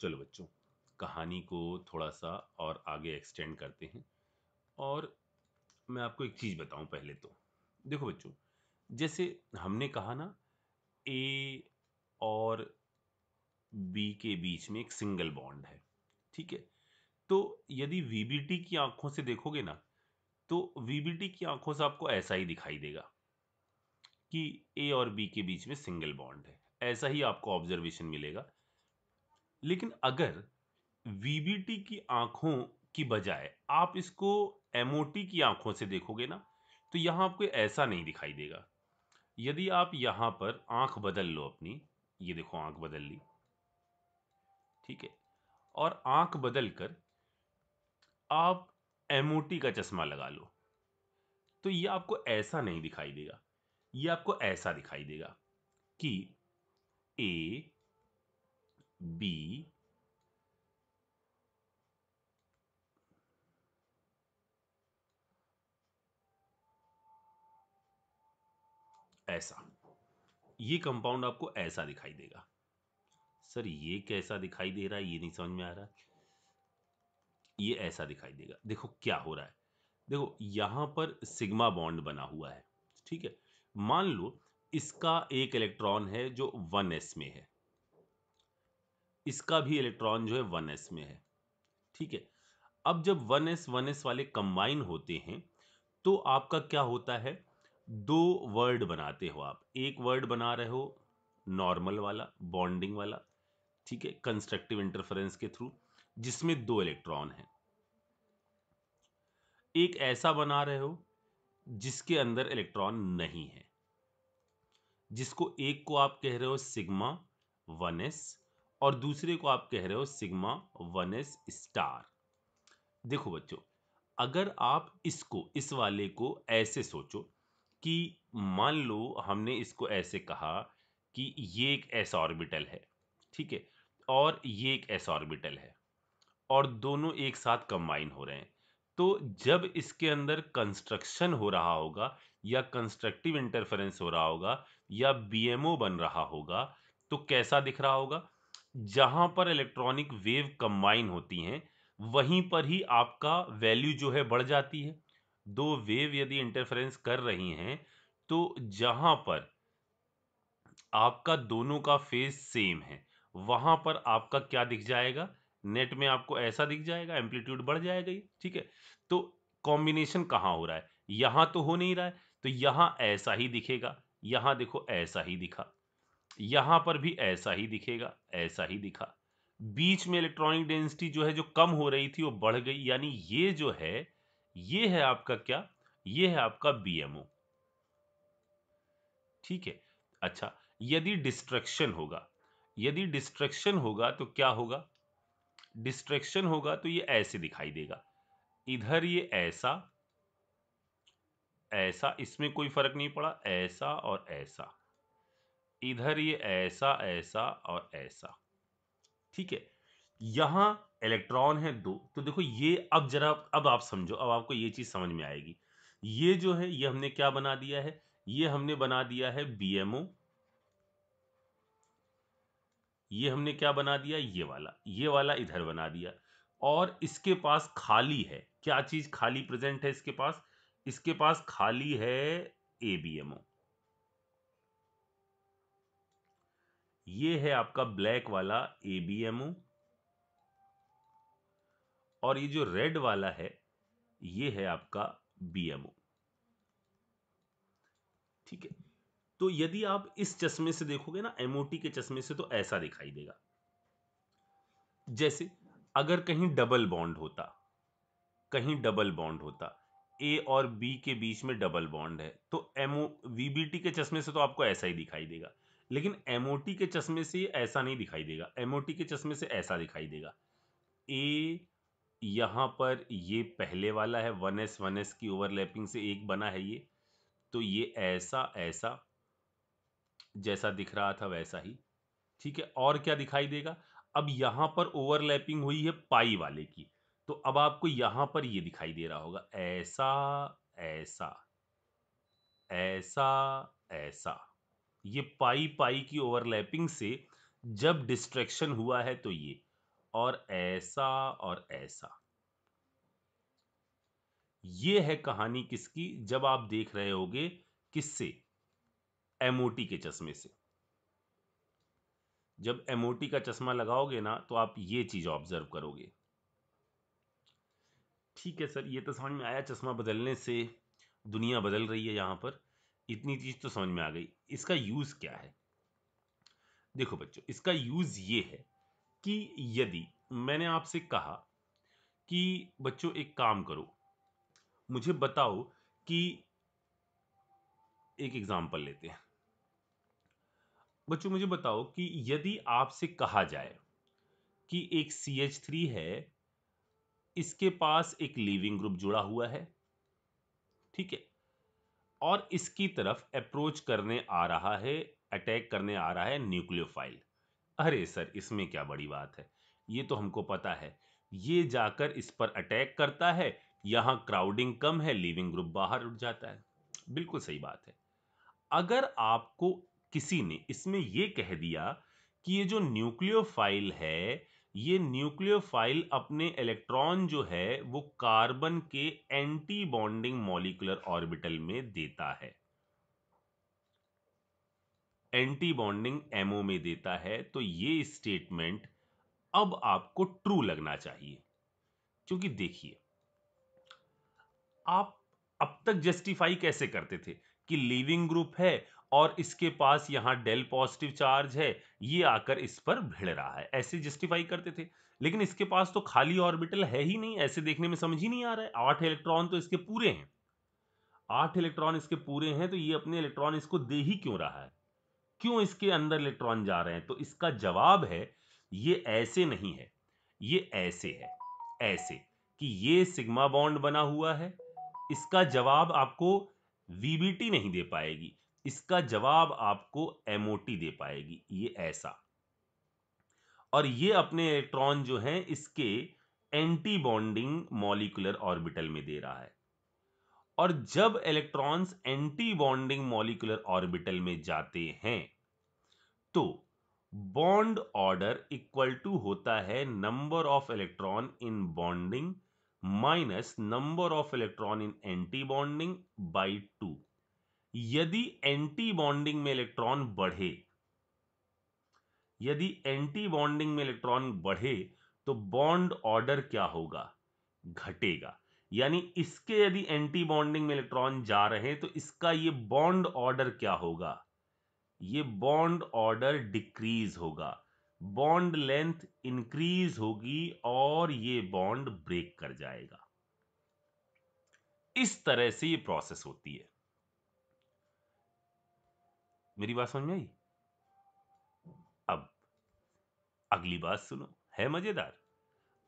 चलो बच्चों, कहानी को थोड़ा सा और आगे एक्सटेंड करते हैं। और मैं आपको एक चीज़ बताऊं पहले तो। देखो बच्चों, जैसे हमने कहा ना, ए और बी के बीच में एक सिंगल बॉन्ड है। ठीक है, तो यदि वीबीटी की आंखों से देखोगे ना, तो वीबीटी की आंखों से आपको ऐसा ही दिखाई देगा कि ए और बी के बीच में सिंगल बॉन्ड है। ऐसा ही आपको ऑब्जर्वेशन मिलेगा। लेकिन अगर वीबीटी की आंखों की बजाय आप इसको एमओटी की आंखों से देखोगे ना, तो यहां आपको ऐसा नहीं दिखाई देगा। यदि आप यहां पर आंख बदल लो अपनी, ये देखो आंख बदल ली, ठीक है, और आंख बदल कर आप एमओटी का चश्मा लगा लो, तो ये आपको ऐसा नहीं दिखाई देगा। ये आपको ऐसा दिखाई देगा कि ए बी ऐसा, ये कंपाउंड आपको ऐसा दिखाई देगा। सर ये कैसा दिखाई दे रहा है, ये नहीं समझ में आ रहा। ये ऐसा दिखाई देगा। देखो क्या हो रहा है, देखो यहां पर सिग्मा बॉन्ड बना हुआ है। ठीक है, मान लो इसका एक इलेक्ट्रॉन है जो 1s में है, इसका भी इलेक्ट्रॉन जो है 1s में है। ठीक है, अब जब 1s वाले कंबाइन होते हैं तो आपका क्या होता है, दो वर्ड बनाते हो आप। एक वर्ड बना रहे हो नॉर्मल वाला, बॉन्डिंग वाला, ठीक है, कंस्ट्रक्टिव इंटरफेरेंस के थ्रू, जिसमें दो इलेक्ट्रॉन हैं। एक ऐसा बना रहे हो जिसके अंदर इलेक्ट्रॉन नहीं है, जिसको एक को आप कह रहे हो सिग्मा 1s और दूसरे को आप कह रहे हो सिग्मा 1s स्टार। देखो बच्चों, अगर आप इसको, इस वाले को ऐसे सोचो कि मान लो हमने इसको ऐसे कहा कि ये एक s ऑर्बिटल है, ठीक है, और ये एक s ऑर्बिटल है, और दोनों एक साथ कंबाइन हो रहे हैं। तो जब इसके अंदर कंस्ट्रक्शन हो रहा होगा या कंस्ट्रक्टिव इंटरफेरेंस हो रहा होगा या बीएमओ बन रहा होगा, तो कैसा दिख रहा होगा, जहां पर इलेक्ट्रॉनिक वेव कंबाइन होती हैं वहीं पर ही आपका वैल्यू जो है बढ़ जाती है। दो वेव यदि इंटरफेरेंस कर रही हैं तो जहां पर आपका दोनों का फेज सेम है, वहां पर आपका क्या दिख जाएगा, नेट में आपको ऐसा दिख जाएगा, एम्पलीट्यूड बढ़ जाएगा ये। ठीक है, तो कॉम्बिनेशन कहां हो रहा है, यहां तो हो नहीं रहा है, तो यहां ऐसा ही दिखेगा। यहां देखो ऐसा ही दिखा, यहां पर भी ऐसा ही दिखेगा, ऐसा ही दिखा। बीच में इलेक्ट्रॉनिक डेंसिटी जो है, जो कम हो रही थी, वो बढ़ गई। यानी ये जो है, ये है आपका क्या, ये है आपका बीएमओ। ठीक है, अच्छा, यदि डिस्ट्रक्शन होगा, यदि डिस्ट्रक्शन होगा तो क्या होगा, डिस्ट्रक्शन होगा तो ये ऐसे दिखाई देगा। इधर ये ऐसा, ऐसा, इसमें कोई फर्क नहीं पड़ा, ऐसा और ऐसा। इधर ये ऐसा, ऐसा और ऐसा। ठीक है, यहां इलेक्ट्रॉन है दो, तो देखो ये, अब जरा, अब आप समझो, अब आपको ये चीज समझ में आएगी। ये जो है, ये हमने क्या बना दिया है, ये हमने बना दिया है बीएमओ। ये हमने क्या बना दिया, ये वाला इधर बना दिया। और इसके पास खाली है, क्या चीज खाली प्रेजेंट है इसके पास, इसके पास खाली है एबीएमओ। ये है आपका ब्लैक वाला एबीएमओ, और ये जो रेड वाला है, ये है आपका बीएमओ। ठीक है, तो यदि आप इस चश्मे से देखोगे ना, एमओटी के चश्मे से, तो ऐसा दिखाई देगा। जैसे अगर कहीं डबल बॉन्ड होता, कहीं डबल बॉन्ड होता, ए और बी के बीच में डबल बॉन्ड है, तो एमओ, वीबीटी के चश्मे से तो आपको ऐसा ही दिखाई देगा। लेकिन एमओटी के चश्मे से ये ऐसा नहीं दिखाई देगा, एमओटी के चश्मे से ऐसा दिखाई देगा। ए, यहां पर ये पहले वाला है, 1s की ओवरलैपिंग से एक बना है ये, तो ये ऐसा, ऐसा जैसा दिख रहा था वैसा ही। ठीक है, और क्या दिखाई देगा, अब यहां पर ओवरलैपिंग हुई है पाई वाले की, तो अब आपको यहां पर ये दिखाई दे रहा होगा, ऐसा, ऐसा, ऐसा, ऐसा। ये पाई पाई की ओवरलैपिंग से जब डिस्ट्रैक्शन हुआ है तो ये, और ऐसा और ऐसा। ये है कहानी किसकी, जब आप देख रहे होगे किससे, एमओटी के चश्मे से। जब एमओटी का चश्मा लगाओगे ना तो आप ये चीज ऑब्जर्व करोगे। ठीक है सर, ये तो समझ में आया, चश्मा बदलने से दुनिया बदल रही है यहां पर, इतनी चीज तो समझ में आ गई। इसका यूज क्या है? देखो बच्चों, इसका यूज ये है कि यदि मैंने आपसे कहा कि बच्चों एक काम करो, मुझे बताओ कि, एक एग्जांपल लेते हैं बच्चों, मुझे बताओ कि यदि आपसे कहा जाए कि एक CH3 है, इसके पास एक लीविंग ग्रुप जुड़ा हुआ है, ठीक है, और इसकी तरफ अप्रोच करने आ रहा है, अटैक करने आ रहा है न्यूक्लियोफाइल। अरे सर, इसमें क्या बड़ी बात है, ये तो हमको पता है। ये जाकर इस पर अटैक करता है, यहां क्राउडिंग कम है, लीविंग ग्रुप बाहर उठ जाता है। बिल्कुल सही बात है। अगर आपको किसी ने इसमें यह कह दिया कि ये जो न्यूक्लियोफाइल है, ये न्यूक्लियोफाइल अपने इलेक्ट्रॉन जो है वो कार्बन के एंटी बॉन्डिंग मॉलिक्यूलर ऑर्बिटल में देता है, एंटी बॉन्डिंग एमओ में देता है, तो ये स्टेटमेंट अब आपको ट्रू लगना चाहिए। क्योंकि देखिए, आप अब तक जस्टिफाई कैसे करते थे कि लीविंग ग्रुप है और इसके पास यहां डेल पॉजिटिव चार्ज है, ये आकर इस पर भिड़ रहा है, ऐसे जस्टिफाई करते थे। लेकिन इसके पास तो खाली ऑर्बिटल है ही नहीं, ऐसे देखने में समझ ही नहीं आ रहा है। 8 इलेक्ट्रॉन तो इसके पूरे हैं, 8 इलेक्ट्रॉन इसके पूरे हैं, तो ये अपने इलेक्ट्रॉन इसको दे ही क्यों रहा है? क्यों इसके अंदर इलेक्ट्रॉन जा रहे हैं? तो इसका जवाब है, ये ऐसे नहीं है, ये ऐसे है, ऐसे कि ये सिग्मा बॉन्ड बना हुआ है। इसका जवाब आपको वीबीटी नहीं दे पाएगी, इसका जवाब आपको एमओटी दे पाएगी, ये ऐसा। और ये अपने इलेक्ट्रॉन जो हैं इसके एंटी बॉन्डिंग मॉलिक्यूलर ऑर्बिटल में दे रहा है। और जब electrons anti bonding molecular orbital में जाते हैं तो बॉन्ड ऑर्डर इक्वल टू होता है number of electron in bonding minus number of electron in anti bonding by 2। यदि एंटी बॉन्डिंग में इलेक्ट्रॉन बढ़े, यदि एंटी बॉन्डिंग में इलेक्ट्रॉन बढ़े तो बॉन्ड ऑर्डर क्या होगा? घटेगा। यानी इसके यदि एंटी बॉन्डिंग में इलेक्ट्रॉन जा रहे हैं तो इसका ये बॉन्ड ऑर्डर क्या होगा? ये बॉन्ड ऑर्डर डिक्रीज होगा, बॉन्ड लेंथ इंक्रीज होगी और ये बॉन्ड ब्रेक कर जाएगा। इस तरह से ये प्रोसेस होती है। मेरी बात समझ में आई? अब अगली बात सुनो, है मजेदार।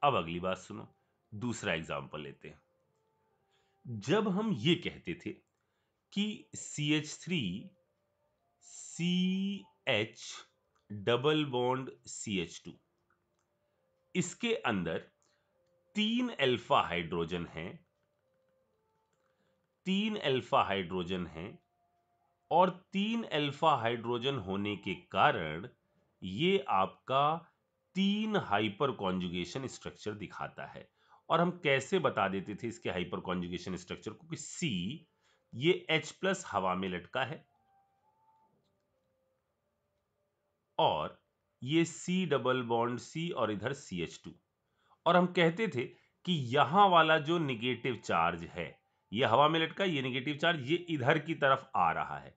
अब अगली बात सुनो, दूसरा एग्जांपल लेते हैं। जब हम ये कहते थे कि CH3 CH double bond CH2, इसके अंदर 3 अल्फा हाइड्रोजन हैं, 3 अल्फा हाइड्रोजन हैं, और 3 अल्फा हाइड्रोजन होने के कारण ये आपका 3 हाइपर कॉन्जुगेशन स्ट्रक्चर दिखाता है। और हम कैसे बता देते थे इसके हाइपर कॉन्जुगेशन स्ट्रक्चर को, कि C ये H+ हवा में लटका है और ये C डबल बॉन्ड C और इधर CH2। और हम कहते थे कि यहां वाला जो निगेटिव चार्ज है, ये हवा में लटका, ये निगेटिव चार्ज, ये इधर की तरफ आ रहा है,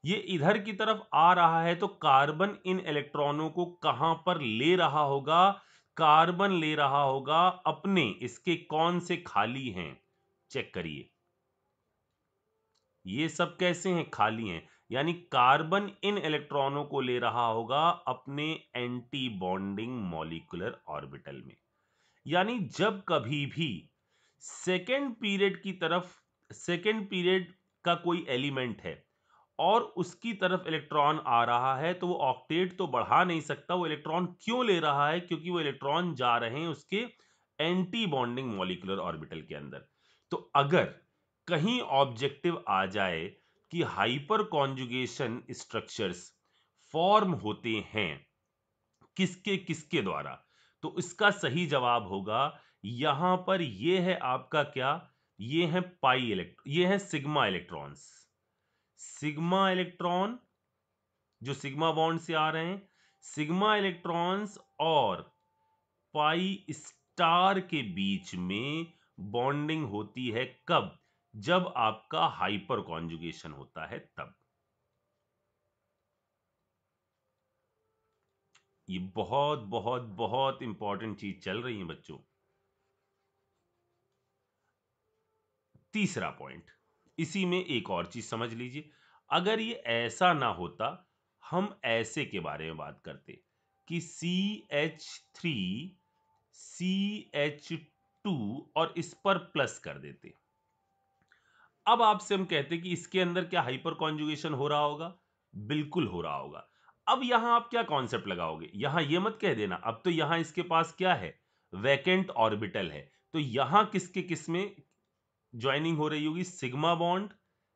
ये इधर की तरफ आ रहा है, तो कार्बन इन इलेक्ट्रॉनों को कहां पर ले रहा होगा? कार्बन ले रहा होगा अपने, इसके कौन से खाली हैं? चेक करिए, ये सब कैसे हैं? खाली हैं। यानी कार्बन इन इलेक्ट्रॉनों को ले रहा होगा अपने एंटी बॉन्डिंग मॉलिक्यूलर ऑर्बिटल में। यानी जब कभी भी सेकेंड पीरियड की तरफ, सेकेंड पीरियड का कोई एलिमेंट है और उसकी तरफ इलेक्ट्रॉन आ रहा है, तो वो ऑक्टेट तो बढ़ा नहीं सकता। वो इलेक्ट्रॉन क्यों ले रहा है? क्योंकि वो इलेक्ट्रॉन जा रहे हैं उसके एंटी बॉन्डिंग मॉलिक्यूलर ऑर्बिटल के अंदर। तो अगर कहीं ऑब्जेक्टिव आ जाए कि हाइपर कॉन्जुगेशन स्ट्रक्चर्स फॉर्म होते हैं किसके किसके द्वारा, तो इसका सही जवाब होगा यहां पर, ये है आपका क्या, ये है ये है सिग्मा इलेक्ट्रॉन्स। सिग्मा इलेक्ट्रॉन जो सिग्मा बॉन्ड से आ रहे हैं, सिग्मा इलेक्ट्रॉन्स और पाई स्टार के बीच में बॉन्डिंग होती है कब? जब आपका हाइपर कॉन्जुगेशन होता है तब। ये बहुत बहुत बहुत इंपॉर्टेंट चीज चल रही है बच्चों। तीसरा पॉइंट, इसी में एक और चीज समझ लीजिए। अगर ये ऐसा ना होता, हम ऐसे के बारे में बात करते कि CH3 CH2 और इस पर प्लस कर देते। अब आपसे हम कहते कि इसके अंदर क्या हाइपर कॉन्जुगेशन हो रहा होगा? बिल्कुल हो रहा होगा। अब यहां आप क्या कॉन्सेप्ट लगाओगे? यहां ये मत कह देना अब तो यहां इसके पास क्या है, वैकेंट ऑर्बिटल है, तो यहां किसके किस में ज्वाइनिंग हो रही होगी? सिग्मा बॉन्ड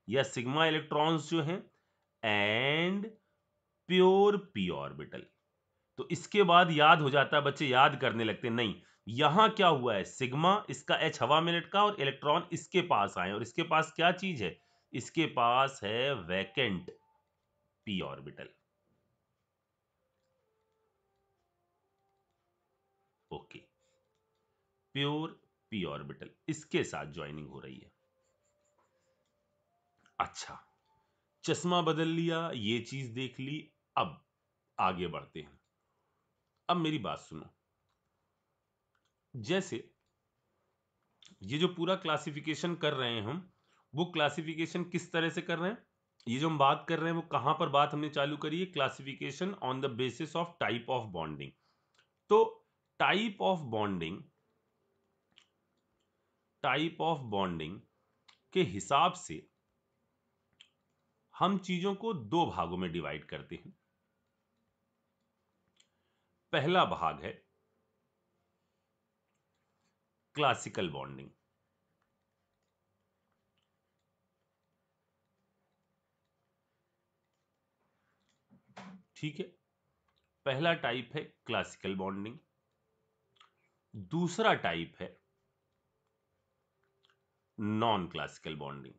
या सिग्मा इलेक्ट्रॉन्स जो हैं एंड प्योर पी ऑर्बिटल। तो इसके बाद याद हो जाता है, बच्चे याद करने लगते नहीं, यहां क्या हुआ है, सिग्मा इसका एच हवा में लटका और इलेक्ट्रॉन इसके पास आए, और इसके पास क्या चीज है, इसके पास है vacant P orbital. Okay, pure P orbital इसके साथ ज्वाइनिंग हो रही है। अच्छा, चश्मा बदल लिया, ये चीज देख ली। अब आगे बढ़ते हैं। अब मेरी बात सुनो, जैसे ये जो पूरा क्लासिफिकेशन कर रहे हैं हम, वो क्लासिफिकेशन किस तरह से कर रहे हैं? ये जो हम बात कर रहे हैं वो कहां पर बात हमने चालू करी है? Classification on the basis of type of bonding. तो टाइप ऑफ बॉन्डिंग के हिसाब से हम चीजों को दो भागों में डिवाइड करते हैं। पहला भाग है क्लासिकल बॉन्डिंग। ठीक है, पहला टाइप है क्लासिकल बॉन्डिंग। दूसरा टाइप है नॉन क्लासिकल बॉन्डिंग।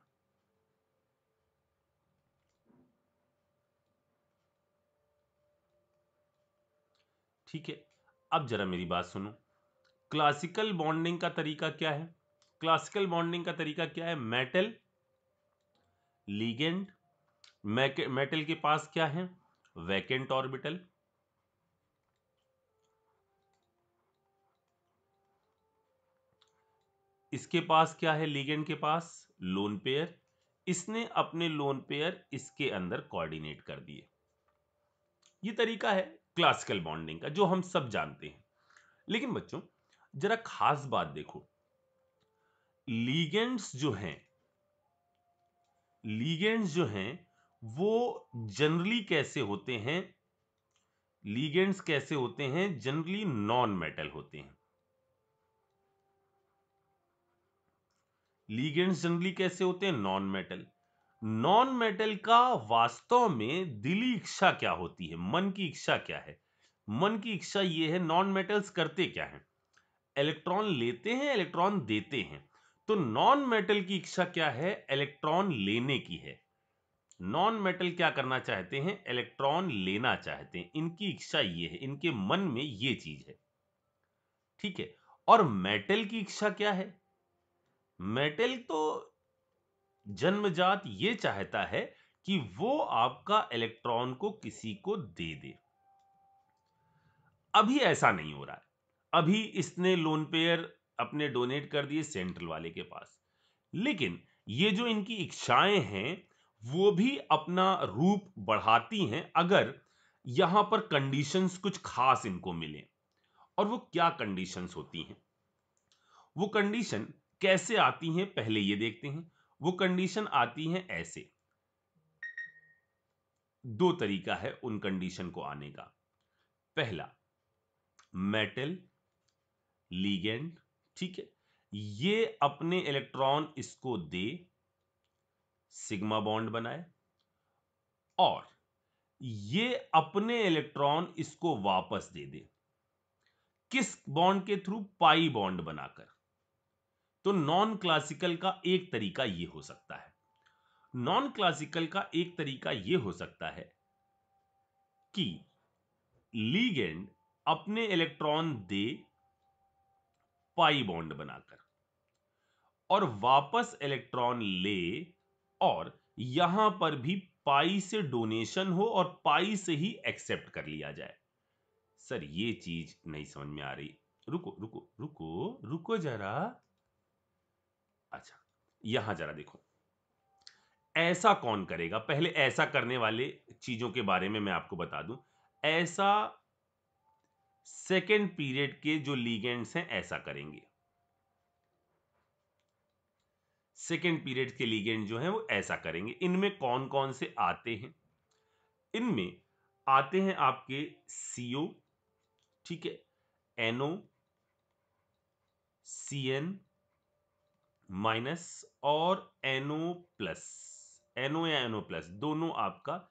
ठीक है, अब जरा मेरी बात सुनो। क्लासिकल बॉन्डिंग का तरीका क्या है? क्लासिकल बॉन्डिंग का तरीका क्या है? मेटल लिगेंड, मेटल के पास क्या है? Vacant orbital. इसके पास क्या है? लिगेंड के पास लोन पेयर। इसने अपने लोन पेयर इसके अंदर कोऑर्डिनेट कर दिए। ये तरीका है क्लासिकल बॉन्डिंग का जो हम सब जानते हैं। लेकिन बच्चों जरा खास बात देखो, लीगेंड्स जो हैं, लीगेंड्स जो हैं वो जनरली कैसे होते हैं? लीगेंड्स कैसे होते हैं? जनरली नॉन मेटल होते हैं। लीगेंड्स जनरली कैसे होते हैं? Non metal. नॉन मेटल का वास्तव में दिली इच्छा क्या होती है? मन की इच्छा क्या है? मन की इच्छा ये है, नॉन मेटल्स करते क्या हैं? इलेक्ट्रॉन लेते हैं, इलेक्ट्रॉन देते हैं। तो नॉन मेटल की इच्छा क्या है? इलेक्ट्रॉन लेने की है। नॉन मेटल क्या करना चाहते हैं? इलेक्ट्रॉन लेना चाहते हैं। इनकी इच्छा ये है, इनके मन में ये चीज है। ठीक है, और मेटल की इच्छा क्या है? मेटल तो जन्मजात ये चाहता है कि वो आपका इलेक्ट्रॉन को किसी को दे दे। अभी ऐसा नहीं हो रहा है। अभी इसने लोन पेयर अपने डोनेट कर दिए सेंट्रल वाले के पास, लेकिन ये जो इनकी इच्छाएं हैं वो भी अपना रूप बढ़ाती हैं अगर यहां पर कंडीशंस कुछ खास इनको मिले। और वो क्या कंडीशंस होती हैं? वो कंडीशन कैसे आती हैं पहले ये देखते हैं। वो कंडीशन आती हैं ऐसे, दो तरीका है उन कंडीशन को आने का। पहला, मेटल लिगेंड, ठीक है, ये अपने इलेक्ट्रॉन इसको दे, सिग्मा बॉन्ड बनाए, और ये अपने इलेक्ट्रॉन इसको वापस दे दे। किस बॉन्ड के थ्रू? पाई बॉन्ड बनाकर। तो नॉन क्लासिकल का एक तरीका ये हो सकता है। नॉन क्लासिकल का एक तरीका ये हो सकता है कि लीगेंड अपने इलेक्ट्रॉन दे पाई बॉन्ड बनाकर और वापस इलेक्ट्रॉन ले, और यहां पर भी पाई से डोनेशन हो और पाई से ही एक्सेप्ट कर लिया जाए। सर ये चीज नहीं समझ में आ रही। रुको रुको रुको रुको जरा। अच्छा, यहां जरा देखो, ऐसा कौन करेगा? पहले ऐसा करने वाले चीजों के बारे में मैं आपको बता दूं। ऐसा सेकेंड पीरियड के जो लीगेंड्स हैं ऐसा करेंगे। सेकेंड पीरियड के लीगेंड जो हैं वो ऐसा करेंगे। इनमें कौन कौन से आते हैं? इनमें आते हैं आपके CO, ठीक है, NO, CN माइनस और NO प्लस। NO या NO प्लस दोनों आपका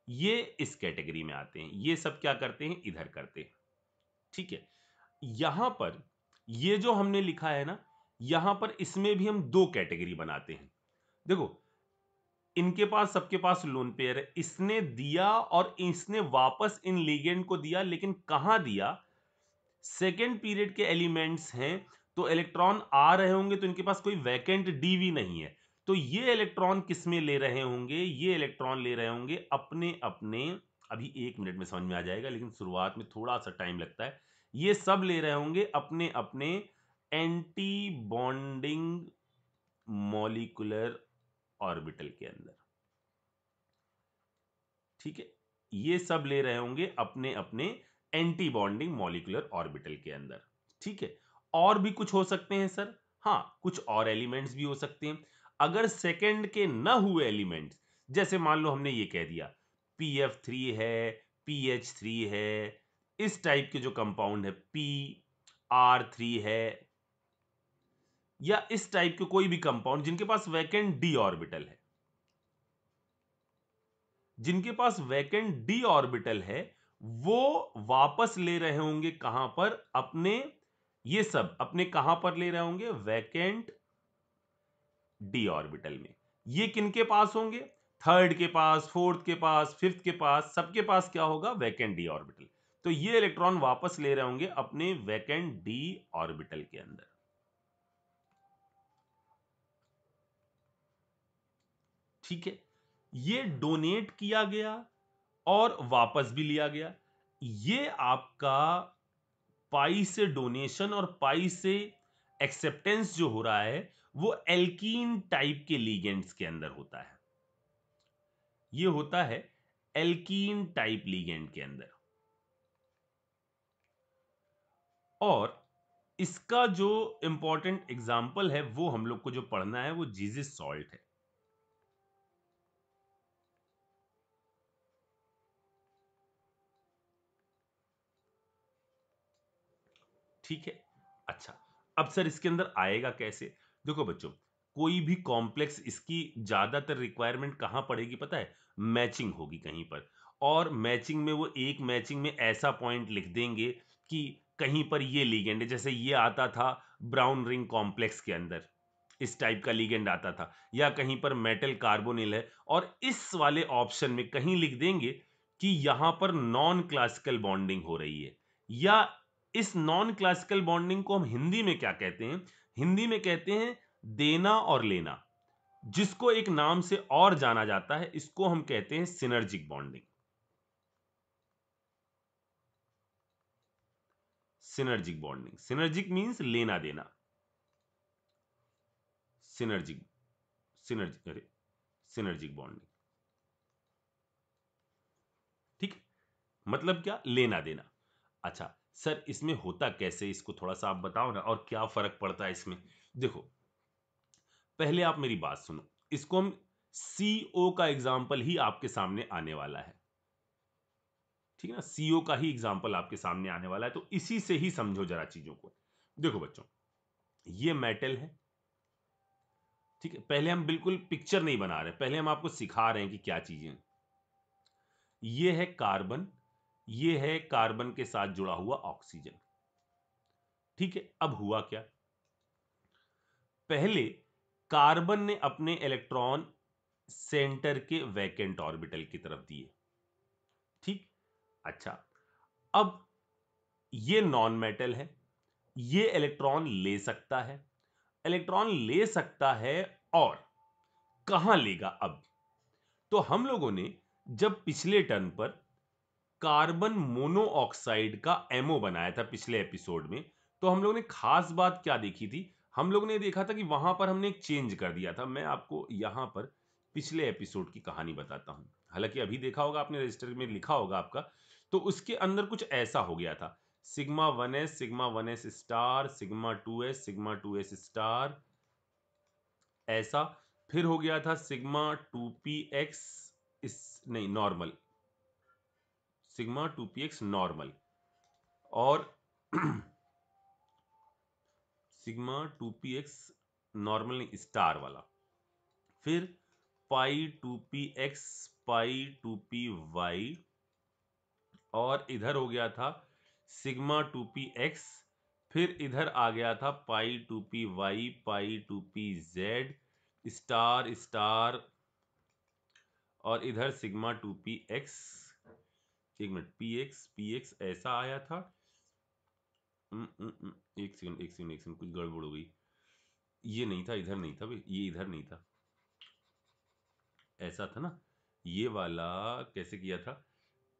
ये इस कैटेगरी में आते हैं। ये सब क्या करते हैं? इधर करते हैं। ठीक है, यहां पर ये जो हमने लिखा है ना, यहां पर इसमें भी हम दो कैटेगरी बनाते हैं। देखो, इनके पास सबके पास लोन पेयर है, इसने दिया और इसने वापस इन लीगेंड को दिया, लेकिन कहां दिया? सेकेंड पीरियड के एलिमेंट्स हैं, तो इलेक्ट्रॉन आ रहे होंगे तो इनके पास कोई वैकेंट डीवी नहीं है। तो ये इलेक्ट्रॉन किस में ले रहे होंगे? ये इलेक्ट्रॉन ले रहे होंगे अपने अपने, अभी 1 मिनट में समझ में आ जाएगा, लेकिन शुरुआत में थोड़ा सा टाइम लगता है। ये सब ले रहे होंगे अपने अपने एंटी बॉन्डिंग मॉलिक्यूलर ऑर्बिटल के अंदर। ठीक है, ये सब ले रहे होंगे अपने अपने एंटी बॉन्डिंग मॉलिक्यूलर ऑर्बिटल के अंदर। ठीक है, और भी कुछ हो सकते हैं सर। हाँ, कुछ और एलिमेंट्स भी हो सकते हैं। अगर सेकंड के न हुए एलिमेंट्स, जैसे मान लो हमने ये कह दिया PF3 है, PH3 है, इस टाइप के जो कंपाउंड है, PR3 है, या इस टाइप के कोई भी कंपाउंड जिनके पास वैकेंट डी ऑर्बिटल है, जिनके पास वैकेंट डी ऑर्बिटल है, वो वापस ले रहे होंगे कहां पर? अपने, ये सब अपने कहां पर ले रहे होंगे? वैकेंट डी ऑर्बिटल में। ये किनके पास होंगे? थर्ड के पास, फोर्थ के पास, फिफ्थ के पास, सबके पास क्या होगा? Vacant D orbital. तो ये इलेक्ट्रॉन वापस ले रहे होंगे अपने वैकेंट डी ऑर्बिटल के अंदर। ठीक है, ये डोनेट किया गया और वापस भी लिया गया। ये आपका पाई से डोनेशन और पाई से एक्सेप्टेंस जो हो रहा है, वो एल्कीन टाइप के लीगेंड्स के अंदर होता है। ये होता है एल्कीन टाइप लीगेंड के अंदर। और इसका जो इंपॉर्टेंट एग्जाम्पल है वो हम लोग को जो पढ़ना है वो जीजिस सॉल्ट है। ठीक है, अच्छा, अब सर इसके अंदर आएगा कैसे? देखो बच्चों, कोई भी कॉम्प्लेक्स, इसकी ज्यादातर रिक्वायरमेंट कहां पड़ेगी पता है? मैचिंग होगी कहीं पर। और मैचिंग में वो एक मैचिंग में ऐसा पॉइंट लिख देंगे कि कहीं पर ये लीगेंड है, जैसे ये आता था ब्राउन रिंग कॉम्प्लेक्स के अंदर, इस टाइप का लीगेंड आता था, या कहीं पर मेटल कार्बोनिल है, और इस वाले ऑप्शन में कहीं लिख देंगे कि यहां पर नॉन क्लासिकल बॉन्डिंग हो रही है। या इस नॉन क्लासिकल बॉन्डिंग को हम हिंदी में क्या कहते हैं? हिंदी में कहते हैं देना और लेना, जिसको एक नाम से और जाना जाता है, इसको हम कहते हैं synergic bonding. Synergic bonding, synergic means लेना देना। सिनर्जिक, सिनर्जिक, अरे सिनर्जिक बॉन्डिंग। ठीक, मतलब क्या? लेना देना। अच्छा सर, इसमें होता कैसे, इसको थोड़ा सा आप बताओ ना, और क्या फर्क पड़ता है इसमें? देखो, पहले आप मेरी बात सुनो। इसको हम CO का एग्जाम्पल ही आपके सामने आने वाला है। ठीक है ना, CO का ही एग्जाम्पल आपके सामने आने वाला है, तो इसी से ही समझो जरा चीजों को। देखो बच्चों, ये मेटल है। ठीक है, पहले हम बिल्कुल पिक्चर नहीं बना रहे, पहले हम आपको सिखा रहे हैं कि क्या चीजें हैं। ये है कार्बन, ये है कार्बन के साथ जुड़ा हुआ ऑक्सीजन। ठीक है, अब हुआ क्या, पहले कार्बन ने अपने इलेक्ट्रॉन सेंटर के वैकेंट ऑर्बिटल की तरफ दिए, ठीक। अच्छा, अब ये नॉन मेटल है, ये इलेक्ट्रॉन ले सकता है, इलेक्ट्रॉन ले सकता है, और कहां लेगा अब, तो हम लोगों ने जब पिछले टर्न पर कार्बन मोनोऑक्साइड का एमओ बनाया था पिछले एपिसोड में, तो हम लोगों ने खास बात क्या देखी थी, हम लोगों ने देखा था कि वहां पर हमने एक चेंज कर दिया था। मैं आपको यहां पर पिछले एपिसोड की कहानी बताता हूं, हालांकि अभी देखा होगा आपने, रजिस्टर में लिखा होगा आपका, तो उसके अंदर कुछ ऐसा हो गया था, sigma one S star, sigma two S star, ऐसा। फिर हो गया था सिग्मा टू पी एक्स, इस नहीं normal, sigma two P X normal, और sigma two P X normal नहीं स्टार वाला, फिर pi two P X, pi two P Y, और इधर हो गया था सिग्मा टू पी एक्स, फिर इधर आ गया था pi two P Y, pi two P Z, star star, और इधर सिग्मा टू पी एक्स, एक मिनट, पी एक्स ऐसा आया था। एक सेकंड कुछ गड़बड़ हो गई, ये नहीं था, इधर नहीं था भाई, ये इधर नहीं था, ऐसा था ना, ये वाला कैसे किया था,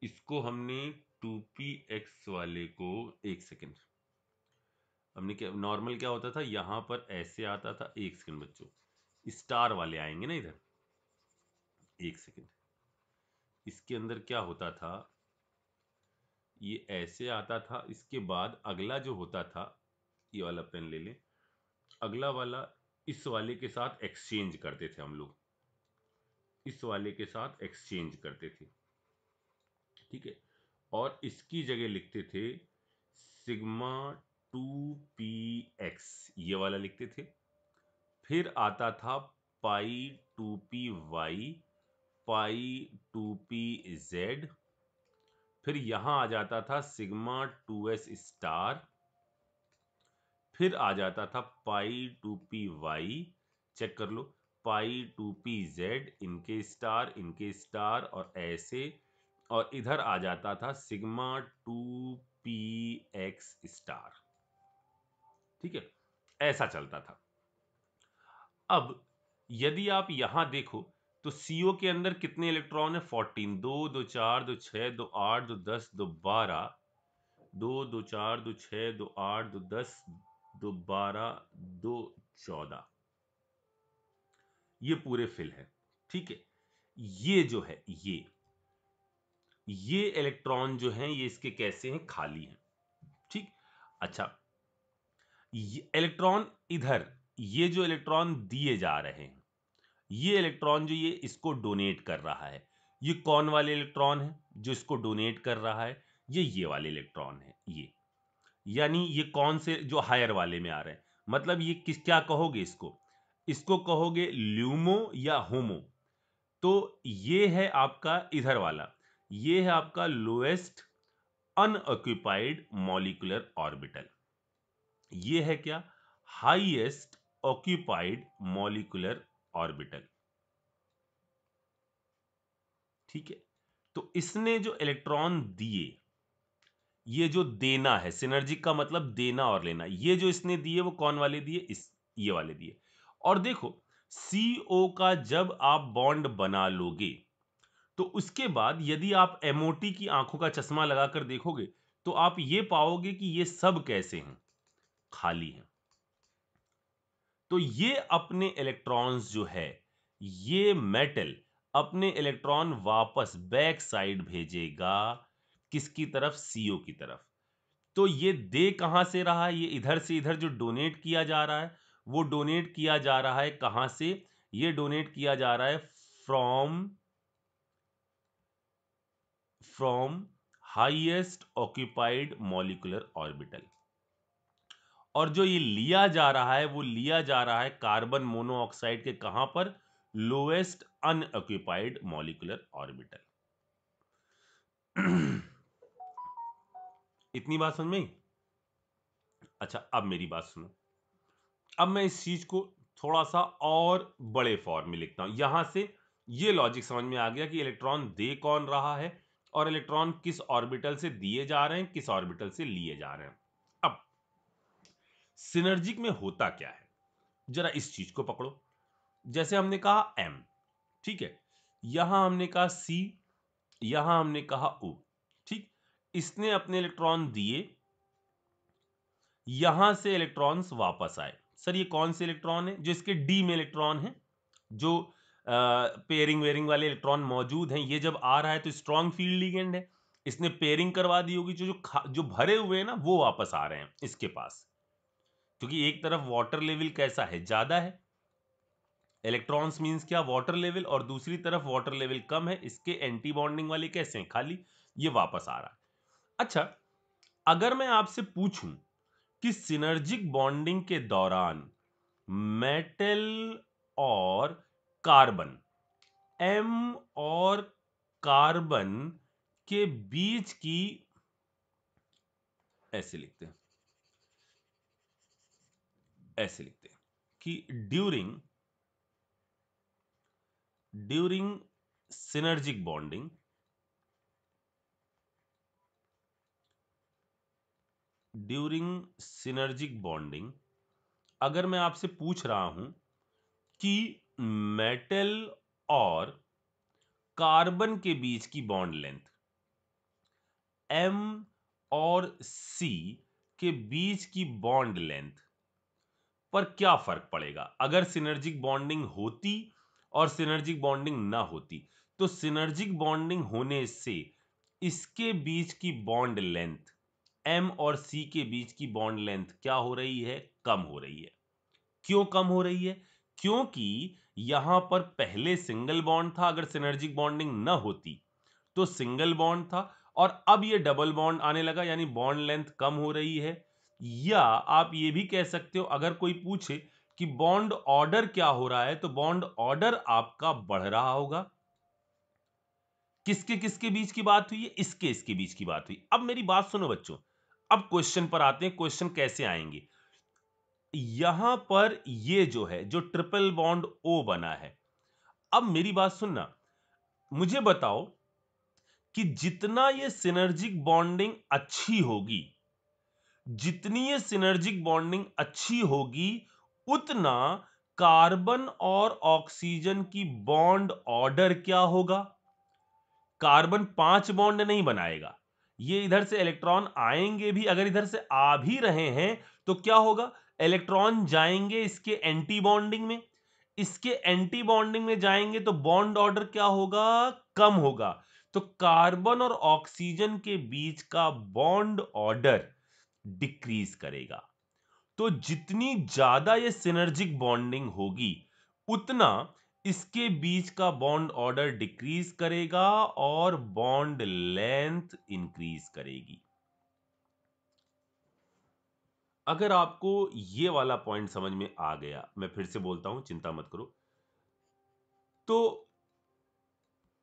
इसको हमने टू पी एक्स वाले को, एक सेकंड, हमने क्या नॉर्मल क्या होता था, यहां पर ऐसे आता था, एक सेकंड बच्चों, स्टार वाले आएंगे ना इधर, एक सेकंड, इसके अंदर क्या होता था, ये ऐसे आता था, इसके बाद अगला जो होता था, ये वाला पेन ले लें, अगला वाला इस वाले के साथ एक्सचेंज करते थे हम लोग, इस वाले के साथ एक्सचेंज करते थे, ठीक है, और इसकी जगह लिखते थे सिग्मा टू पी एक्स, ये वाला लिखते थे। फिर आता था pi two P Y, pi two P Z, फिर यहां आ जाता था सिग्मा टू एस स्टार, फिर आ जाता था pi two P Y, check कर लो, पाई टू पी जेड, इनके स्टार और ऐसे, और इधर आ जाता था sigma two P x star, ठीक है, ऐसा चलता था। अब यदि आप यहां देखो तो सीओ के अंदर कितने इलेक्ट्रॉन है, 14, 2 2 4 2 6 2 8 2 10 2 12, 2 2 4 2 6 2 8 2 10 2 12 2 14, ये पूरे फिल है, ठीक है। ये जो है ये इलेक्ट्रॉन जो हैं ये इसके कैसे हैं, खाली हैं, ठीक। अच्छा, ये इलेक्ट्रॉन इधर, ये जो इलेक्ट्रॉन दिए जा रहे हैं, ये इलेक्ट्रॉन जो ये इसको डोनेट कर रहा है, ये कौन वाले इलेक्ट्रॉन है जो इसको डोनेट कर रहा है, ये वाले इलेक्ट्रॉन है, ये यानी ये कौन से जो हायर वाले में आ रहे हैं, मतलब ये किस क्या कहोगे इसको, इसको कहोगे ल्यूमो या होमो, तो ये है आपका इधर वाला, ये है आपका लोएस्ट अनऑक्यूपाइड मॉलिक्यूलर ऑर्बिटल, ये है क्या, हाईएस्ट ऑक्यूपाइड मॉलिक्यूलर ऑर्बिटल, ठीक है। तो इसने जो इलेक्ट्रॉन दिए, ये जो देना है, सिनर्जिक का मतलब देना और लेना, ये जो इसने दिए वो कौन वाले दिए, इस ये वाले दिए। और देखो CO का जब आप बॉन्ड बना लोगे तो उसके बाद यदि आप MOT की आंखों का चश्मा लगाकर देखोगे तो आप ये पाओगे कि ये सब कैसे हैं, खाली हैं। तो ये अपने इलेक्ट्रॉन्स जो है, ये मेटल अपने इलेक्ट्रॉन वापस बैक साइड भेजेगा, किसकी तरफ, CO की तरफ। तो ये दे कहां से रहा है, ये इधर से इधर जो डोनेट किया जा रहा है, वो डोनेट किया जा रहा है कहां से, ये डोनेट किया जा रहा है from highest occupied molecular orbital, और जो ये लिया जा रहा है वो लिया जा रहा है कार्बन मोनोऑक्साइड के कहां पर, लोएस्ट अनऑक्यूपाइड मॉलिक्यूलर ऑर्बिटल। इतनी बात समझ में आई? अच्छा, अब मेरी बात सुनो। अब मैं इस चीज को थोड़ा सा और बड़े फॉर्म में लिखता हूं। यहां से ये लॉजिक समझ में आ गया कि इलेक्ट्रॉन दे कौन रहा है और इलेक्ट्रॉन किस ऑर्बिटल से दिए जा रहे हैं, किस ऑर्बिटल से लिए जा रहे हैं। अब सिनर्जिक में होता क्या है, जरा इस चीज को पकड़ो। जैसे हमने कहा एम, ठीक है, यहां हमने कहा सी, यहां हमने कहा ओ, ठीक। इसने अपने इलेक्ट्रॉन दिए, यहां से इलेक्ट्रॉन्स वापस आए। सर ये कौन से इलेक्ट्रॉन है? जो इसके डी में इलेक्ट्रॉन है, जो पेयरिंग वेयरिंग वाले इलेक्ट्रॉन मौजूद हैं। ये जब आ रहा है तो स्ट्रॉन्ग फील्ड लिगेंड है, इसने पेयरिंग करवा दी होगी। जो भरे हुए हैं ना, वो वापस आ रहे हैं इसके पास, क्योंकि एक तरफ वाटर लेवल कैसा है, ज्यादा है। इलेक्ट्रॉन्स मींस क्या, वाटर लेवल, और दूसरी तरफ वाटर लेवल कम है, इसके एंटी बॉन्डिंग वाले कैसे हैं, खाली। ये वापस आ रहा है। अच्छा, अगर मैं आपसे पूछूं कि सिनर्जिक बॉन्डिंग के दौरान मेटल और कार्बन, एम और कार्बन के बीच की, ऐसे लिखते हैं, ऐसे लिखते हैं कि ड्यूरिंग सिनर्जिक बॉन्डिंग, अगर मैं आपसे पूछ रहा हूं कि मेटल और कार्बन के बीच की बॉन्ड लेंथ, एम और सी के बीच की बॉन्ड लेंथ पर क्या फर्क पड़ेगा अगर सिनर्जिक बॉन्डिंग होती और सिनर्जिक बॉन्डिंग ना होती। तो सिनर्जिक बॉन्डिंग होने से इसके बीच की बॉन्ड लेंथ, एम और सी के बीच की बॉन्ड लेंथ क्या हो रही है, कम हो रही है। क्यों कम हो रही है? क्योंकि यहां पर पहले सिंगल बॉन्ड था, अगर सिनर्जिक बॉन्डिंग ना होती तो सिंगल बॉन्ड था, और अब ये डबल बॉन्ड आने लगा, यानी बॉन्ड लेंथ कम हो रही है। या आप ये भी कह सकते हो, अगर कोई पूछे कि बॉन्ड ऑर्डर क्या हो रहा है, तो बॉन्ड ऑर्डर आपका बढ़ रहा होगा। किसके किसके बीच की बात हुई है, इसके इसके बीच की बात हुई। अब मेरी बात सुनो बच्चों, अब क्वेश्चन पर आते हैं। क्वेश्चन कैसे आएंगे? यहां पर ये जो है, जो ट्रिपल बॉन्ड ओ बना है, अब मेरी बात सुनना, मुझे बताओ कि जितना ये सिनर्जिक बॉन्डिंग अच्छी होगी, जितनी ये सिनर्जिक बॉन्डिंग अच्छी होगी, उतना कार्बन और ऑक्सीजन की बॉन्ड ऑर्डर क्या होगा? कार्बन 5 बॉन्ड नहीं बनाएगा। ये इधर से इलेक्ट्रॉन आएंगे भी, अगर इधर से आ भी रहे हैं तो क्या होगा, इलेक्ट्रॉन जाएंगे इसके एंटी बॉन्डिंग में। इसके एंटी बॉन्डिंग में जाएंगे तो बॉन्ड ऑर्डर क्या होगा, कम होगा। तो कार्बन और ऑक्सीजन के बीच का बॉन्ड ऑर्डर डिक्रीज करेगा। तो जितनी ज्यादा ये सिनर्जिक बॉन्डिंग होगी, उतना इसके बीच का बॉन्ड ऑर्डर डिक्रीज करेगा और बॉन्ड लेंथ इंक्रीज करेगी। अगर आपको ये वाला पॉइंट समझ में आ गया, मैं फिर से बोलता हूं, चिंता मत करो, तो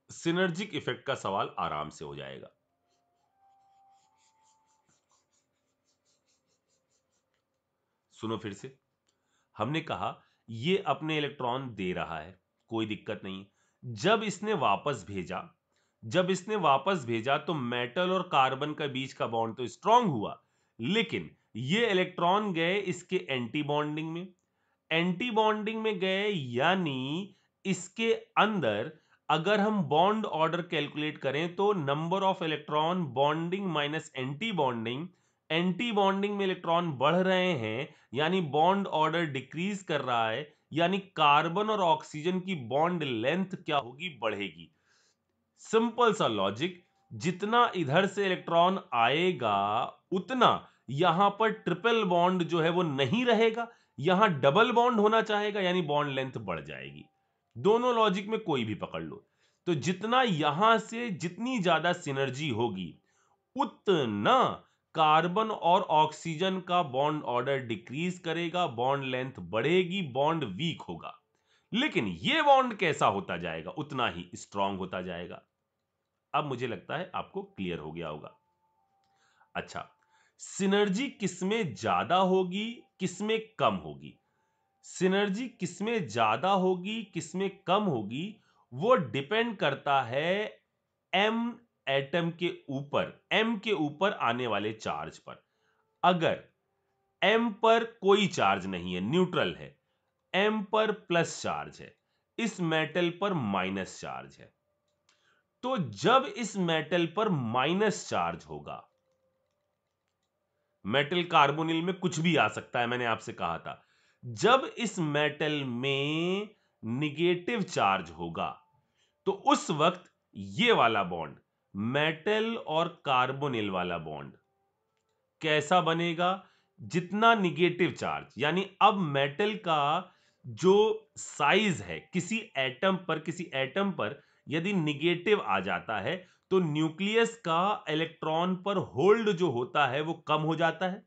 सिनर्जिक इफेक्ट का सवाल आराम से हो जाएगा। सुनो फिर से, हमने कहा ये अपने इलेक्ट्रॉन दे रहा है, कोई दिक्कत नहीं। जब इसने वापस भेजा, तो मेटल और कार्बन का बीच का बॉन्ड तो स्ट्रांग हुआ, लेकिन ये इलेक्ट्रॉन गए इसके एंटी बॉन्डिंग में। एंटी बॉन्डिंग में गए, यानी इसके अंदर अगर हम बॉन्ड ऑर्डर कैलकुलेट करें तो number of electron bonding minus anti bonding, anti bonding में इलेक्ट्रॉन बढ़ रहे हैं, यानी बॉन्ड ऑर्डर डिक्रीज कर रहा है, यानी कार्बन और ऑक्सीजन की बॉन्ड लेंथ क्या होगी, बढ़ेगी। सिंपल सा लॉजिक, जितना इधर से इलेक्ट्रॉन आएगा उतना यहां पर ट्रिपल बॉन्ड जो है वो नहीं रहेगा, यहां डबल बॉन्ड होना चाहेगा, यानी बॉन्ड लेंथ बढ़ जाएगी। दोनों लॉजिक में कोई भी पकड़ लो। तो जितना यहां से जितनी ज्यादा सिनर्जी होगी, उतना कार्बन और ऑक्सीजन का बॉन्ड ऑर्डर डिक्रीज करेगा, बॉन्ड लेंथ बढ़ेगी, बॉन्ड वीक होगा। लेकिन यह बॉन्ड कैसा होता जाएगा, उतना ही स्ट्रांग होता जाएगा। अब मुझे लगता है आपको क्लियर हो गया होगा। अच्छा, सिनर्जी किसमें ज्यादा होगी, किसमें कम होगी? सिनर्जी किसमें ज्यादा होगी, किसमें कम होगी, वो डिपेंड करता है एम एटम के ऊपर, एम के ऊपर आने वाले चार्ज पर। अगर एम पर कोई चार्ज नहीं है, न्यूट्रल है, एम पर प्लस चार्ज है, इस मेटल पर माइनस चार्ज है, तो जब इस मेटल पर माइनस चार्ज होगा, मेटल कार्बोनिल में कुछ भी आ सकता है, मैंने आपसे कहा था, जब इस मेटल में निगेटिव चार्ज होगा, तो उस वक्त ये वाला बॉन्ड, मेटल और कार्बोनिल वाला बॉन्ड कैसा बनेगा? जितना निगेटिव चार्ज, यानी अब मेटल का जो साइज है, किसी एटम पर यदि निगेटिव आ जाता है, तो न्यूक्लियस का इलेक्ट्रॉन पर होल्ड जो होता है वो कम हो जाता है,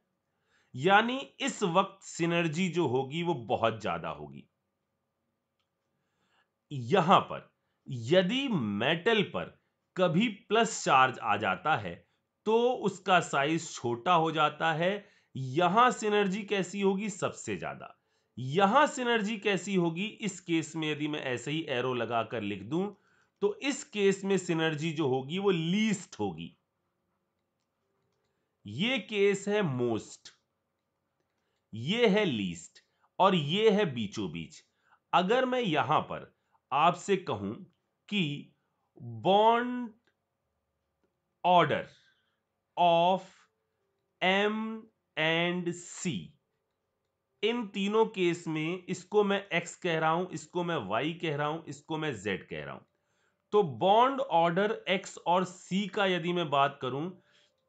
यानी इस वक्त सिनर्जी जो होगी वो बहुत ज्यादा होगी। यहां पर यदि मेटल पर कभी प्लस चार्ज आ जाता है, तो उसका साइज छोटा हो जाता है। यहां सिनर्जी कैसी होगी? सबसे ज्यादा। यहां सिनर्जी कैसी होगी? इस केस में यदि मैं ऐसे ही एरो लगाकर लिख दूं, तो इस केस में सिनर्जी जो होगी वो लीस्ट होगी। ये केस है मोस्ट, ये है लीस्ट, और ये है बीचों बीच। अगर मैं यहां पर आपसे कहूं कि bond order of M and C, इन तीनों केस में इसको मैं एक्स कह रहा हूं, इसको मैं वाई कह रहा हूं, इसको मैं जेड कह रहा हूं, तो बॉन्ड ऑर्डर एक्स और सी का यदि मैं बात करूं,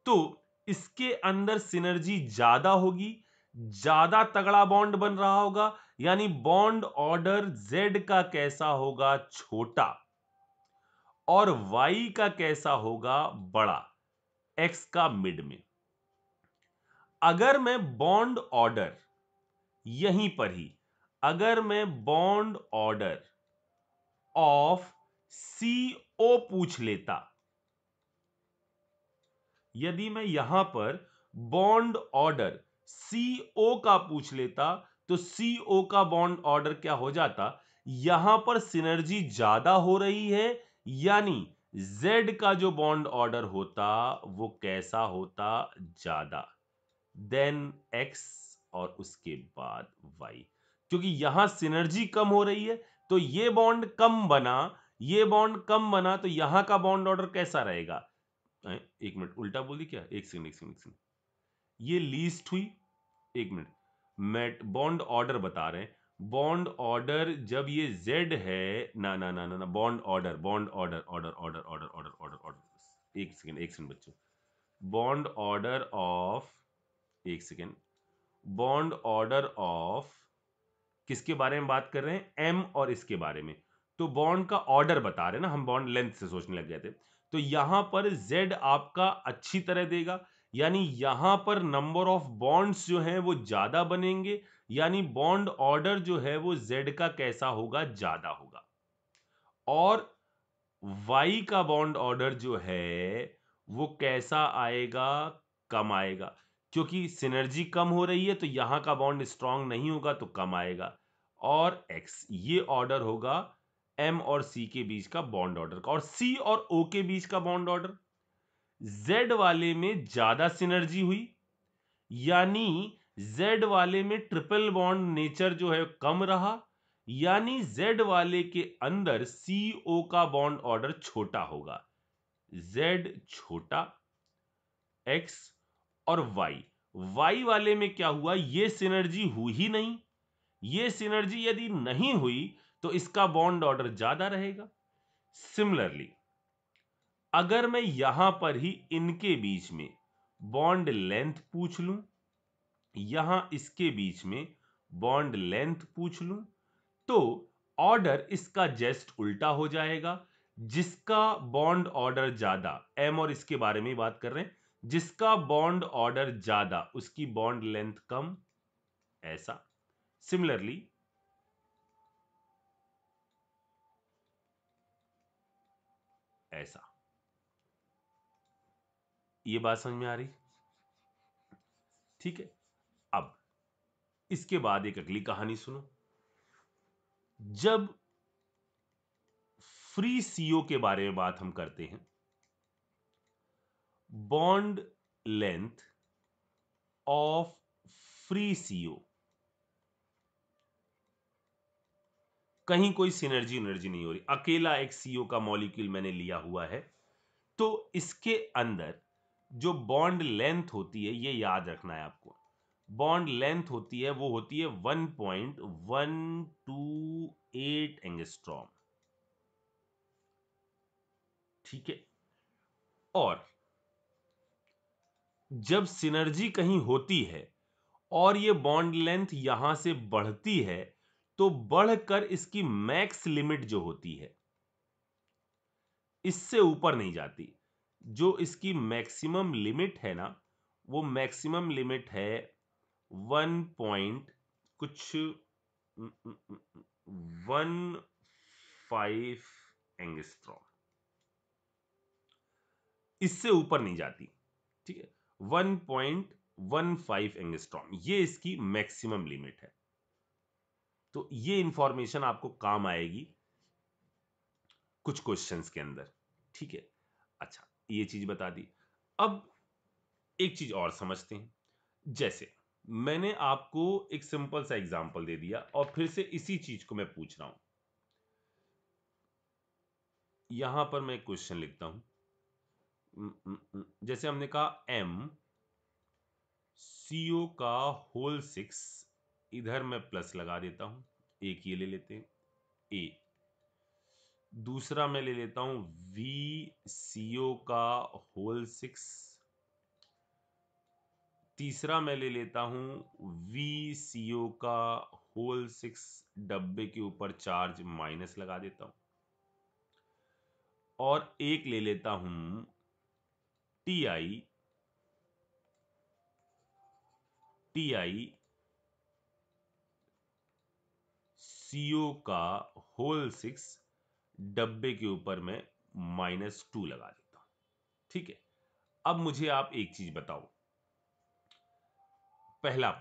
तो इसके अंदर सिनर्जी ज्यादा होगी, ज्यादा तगड़ा बॉन्ड बन रहा होगा, यानी बॉन्ड ऑर्डर जेड का कैसा होगा? छोटा, और वाई का कैसा होगा? बड़ा, एक्स का मिड में। अगर मैं बॉन्ड ऑर्डर यहीं पर ही, अगर मैं बॉन्ड ऑर्डर ऑफ CO पूछ लेता, यदि मैं यहां पर बॉन्ड ऑर्डर CO का पूछ लेता, तो CO का बॉन्ड ऑर्डर क्या हो जाता? यहां पर सिनर्जी ज्यादा हो रही है, यानी Z का जो बॉन्ड ऑर्डर होता वो कैसा होता? ज्यादा, देन X और उसके बाद Y। क्योंकि यहां सिनर्जी कम हो रही है, तो ये बॉन्ड कम बना, ये बॉन्ड कम बना, तो यहां का बॉन्ड ऑर्डर कैसा रहेगा? एक मिनट, उल्टा बोल दी क्या? एक सेकंड एक सेकंड एक सेकंड, ये लीस्ट हुई। एक मिनट, मेट बॉन्ड ऑर्डर बता रहे हैं, बॉन्ड ऑर्डर जब ये जेड है, ना ना ना ना ना, bond order, bond order, order order order order order order, एक सेकंड बच्चों, बॉन्ड ऑर्डर ऑफ, एक सेकंड, बॉन्ड ऑर्डर ऑफ किसके बारे में बात कर रहे हैं? एम और इसके बारे में। तो बॉन्ड का ऑर्डर बता रहे हैं ना, हम बॉन्ड लेंथ से सोचने लग गए थे। तो यहां पर जेड आपका अच्छी तरह देगा, यानी यहां पर नंबर ऑफ बॉन्ड्स जो हैं वो ज्यादा बनेंगे, यानी बॉन्ड ऑर्डर जो है वो जेड का कैसा होगा? ज्यादा होगा। और वाई का बॉन्ड ऑर्डर जो है वो कैसा आएगा? कम आएगा, क्योंकि सिनर्जी कम हो रही है, तो यहां का बॉन्ड स्ट्रांग नहीं होगा तो कम आएगा। और एक्स, ये ऑर्डर होगा एम और सी के बीच का बॉन्ड ऑर्डर का। और सी और ओ के बीच का बॉन्ड ऑर्डर, जेड वाले में ज्यादा सिनर्जी हुई, यानी जेड वाले में ट्रिपल बॉन्ड नेचर जो है कम रहा, यानी जेड वाले के अंदर CO का बॉन्ड ऑर्डर छोटा होगा। जेड छोटा, एक्स, और वाई, वाई वाले में क्या हुआ? ये सिनर्जी हुई ही नहीं। ये सिनर्जी यदि नहीं हुई तो इसका बॉन्ड ऑर्डर ज्यादा रहेगा। सिमिलरली, अगर मैं यहां पर ही इनके बीच में बॉन्ड लेंथ पूछ लूं, यहां इसके बीच में बॉन्ड लेंथ पूछ लूं, तो ऑर्डर इसका जस्ट उल्टा हो जाएगा। जिसका बॉन्ड ऑर्डर ज्यादा, एम और इसके बारे में ही बात कर रहे हैं, जिसका बॉन्ड ऑर्डर ज्यादा उसकी बॉन्ड लेंथ कम, ऐसा। सिमिलरली, ऐसा। ये बात समझ में आ रही? ठीक है। अब इसके बाद एक अगली कहानी सुनो। जब फ्री सीओ के बारे में बात हम करते हैं, bond length of free CO, कहीं कोई सिनर्जी एनर्जी नहीं हो रही, अकेला एक सीओ का मॉलिक्यूल मैंने लिया हुआ है, तो इसके अंदर जो बॉन्ड लेंथ होती है, ये याद रखना है आपको, बॉन्ड लेंथ होती है वो होती है 1.128 एंगस्ट्रॉम। ठीक है। और जब सिनर्जी कहीं होती है और ये बॉन्ड लेंथ यहां से बढ़ती है, तो बढ़कर इसकी मैक्स लिमिट जो होती है इससे ऊपर नहीं जाती। जो इसकी मैक्सिमम लिमिट है ना, वो मैक्सिमम लिमिट है 1 पॉइंट कुछ 15 एंगस्ट्रॉम, इससे ऊपर नहीं जाती। ठीक है, 1.15 एंगस्ट्रॉम ये इसकी मैक्सिमम लिमिट है। तो ये इंफॉर्मेशन आपको काम आएगी कुछ क्वेश्चंस के अंदर। ठीक है, अच्छा ये चीज बता दी। अब एक चीज और समझते हैं। जैसे मैंने आपको एक सिंपल सा एग्जांपल दे दिया और फिर से इसी चीज को मैं पूछ रहा हूं। यहां पर मैं एक क्वेश्चन लिखता हूं। जैसे हमने कहा एम सीओ का होल 6, इधर मैं प्लस लगा देता हूं, एक ये ले लेते हैं ए। दूसरा मैं ले लेता हूं वी सीओ का होल 6। तीसरा मैं ले लेता हूं वी सीओ का होल 6, डब्बे के ऊपर चार्ज माइनस लगा देता हूं। और एक ले लेता हूं टी आई सीओ का होल 6, डब्बे के ऊपर मैं -2 लगा देता हूं। ठीक है। अब मुझे आप एक चीज बताओ। पहला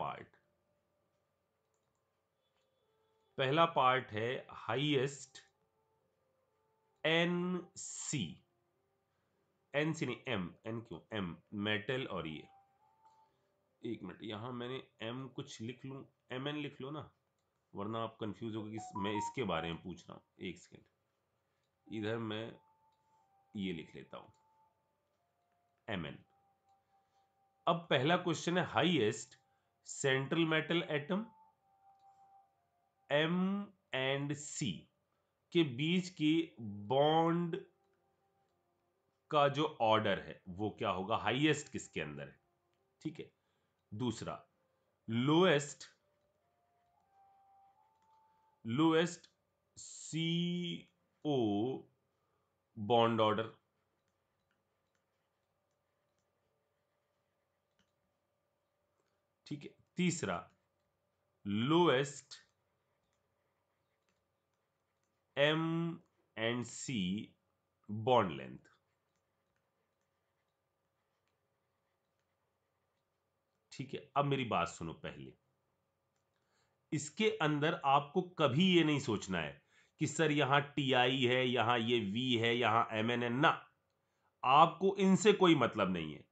पार्ट है highest N C, N C नहीं एम, एन क्यों एम, मेटल। और ये एक मिनट, यहां मैंने एम कुछ लिख लूं, एम एन लिख लो ना, वरना आप कंफ्यूज होगे कि मैं इसके बारे में पूछ रहा हूं। एक सेकेंड, इधर मैं ये लिख लेता हूं एम एन। अब पहला क्वेश्चन है highest central metal atom M and C के बीच की बॉन्ड का जो ऑर्डर है वो क्या होगा, हाईएस्ट किसके अंदर है। ठीक है। दूसरा lowest C O bond order. ठीक है। तीसरा lowest M and C bond length. ठीक है। अब मेरी बात सुनो, पहले इसके अंदर आपको कभी ये नहीं सोचना है कि सर यहां टी आई है, यहां ये वी है, यहां एम एन है ना। आपको इनसे कोई मतलब नहीं है।